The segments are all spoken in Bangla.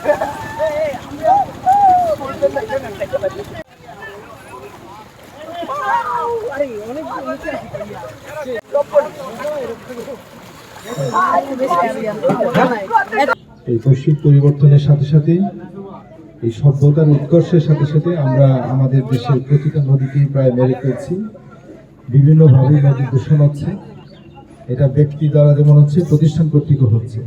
এই বৈশ্বিক পরিবর্তনের সাথে সাথে এই সভ্যতার উৎকর্ষের সাথে সাথে আমরা আমাদের দেশের প্রতিটা নদীকেই প্রায় মেরে ফেলছি। বিভিন্নভাবে নদী দূষণ হচ্ছে, এটা ব্যক্তি দ্বারা যেমন হচ্ছে, প্রতিষ্ঠান কর্তৃক হচ্ছে।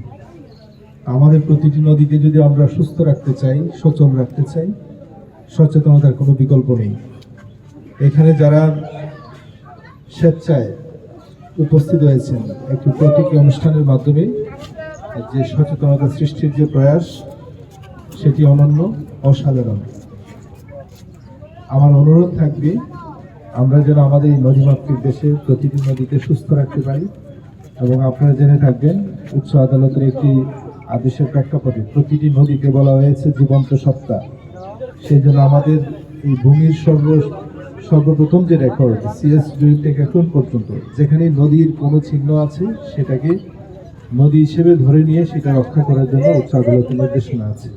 আমাদের প্রতিটি নদীকে যদি আমরা সুস্থ রাখতে চাই, সচল রাখতে চাই, সচেতনতার কোনো বিকল্প নেই। এখানে যারা স্বেচ্ছায় উপস্থিত হয়েছেন একটি প্রতীকী অনুষ্ঠানের মাধ্যমে যে সচেতনতা সৃষ্টির যে প্রয়াস, সেটি অনন্য, অসাধারণ। আমার অনুরোধ থাকবে আমরা যেন আমাদের এই নদীমাতৃক দেশে প্রতিটি নদীকে সুস্থ রাখতে পারি। এবং আপনারা জেনে থাকবেন, উচ্চ আদালতের একটি আদেশের প্রেক্ষাপটে প্রতিটি নদীকে বলা হয়েছে জীবন্ত সত্তা। সেই জন্য আমাদের এই ভূমির সর্বপ্রথম যে রেকর্ড সিএস জরিপ থেকে এখন পর্যন্ত যেখানে নদীর কোনো চিহ্ন আছে সেটাকে নদী হিসেবে ধরে নিয়ে সেটা রক্ষা করার জন্য উচ্চ আদালতের নির্দেশনা আছে।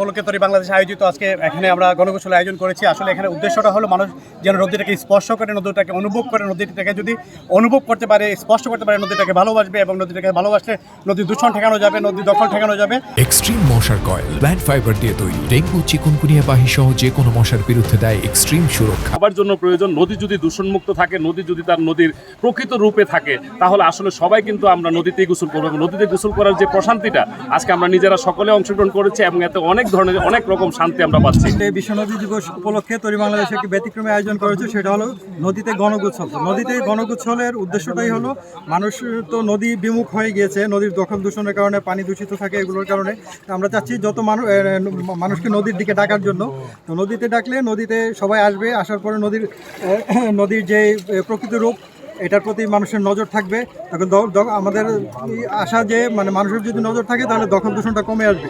বলকে তরি বাংলাদেশ আয়োজিত আজকে এখানে আমরা গণগোসল আয়োজন করেছি। আসলে এখানে উদ্দেশ্যটা হলো মানুষ যেন নদীটাকে স্পর্শ করে, নদীটাকে অনুভব করে, নদীটাকে যদি অনুভব করতে পারে, স্পর্শ করতে পারে, নদীটাকে ভালোবাসবে এবং নদীটাকে ভালোবাসলে নদী দূষণ ঠেকানো যাবে, নদী দখল ঠেকানো যাবে। এক্সট্রিম মশার কয়েল প্ল্যান্ট ফাইবার দিয়ে তৈরি, ডেঙ্গু, চিকুনগুনিয়া বাহি সহ যে কোনো মশার বিরুদ্ধে দেয় এক্সট্রিম সুরক্ষা। সবার জন্য প্রয়োজন, নদী যদি দূষণমুক্ত থাকে, নদী যদি তার নদীর প্রকৃত রূপে থাকে, তাহলে আসলে সবাই কিন্তু আমরা নদীতেই গোসল করবো। নদীতে গোসল করার যে প্রশান্তিটা আজকে আমরা নিজেরা সকলে অংশগ্রহণ করেছি এবং এতে অনেক ধরনের অনেক রকম শান্তি আমরা পাচ্ছি। বিশ্ব নদী দিবস উপলক্ষে তরি বাংলাদেশ একটি ব্যতিক্রমী আয়োজন করেছে, সেটা হলো নদীতে গণগোসল। নদীতে গণগোসলের উদ্দেশ্যটাই হলো মানুষ তো নদী বিমুখ হয়ে গিয়েছে, নদীর দখল দূষণের কারণে, পানি দূষিত থাকে, এগুলোর কারণে আমরা চাচ্ছি যত মানুষকে নদীর দিকে ডাকার জন্য। তো নদীতে ডাকলে নদীতে সবাই আসবে, আসার পরে নদীর যে প্রকৃত রূপ এটার প্রতি মানুষের নজর থাকবে। তখন আমাদের আশা যে মানুষের যদি নজর থাকে তাহলে দখল দূষণটা কমে আসবে।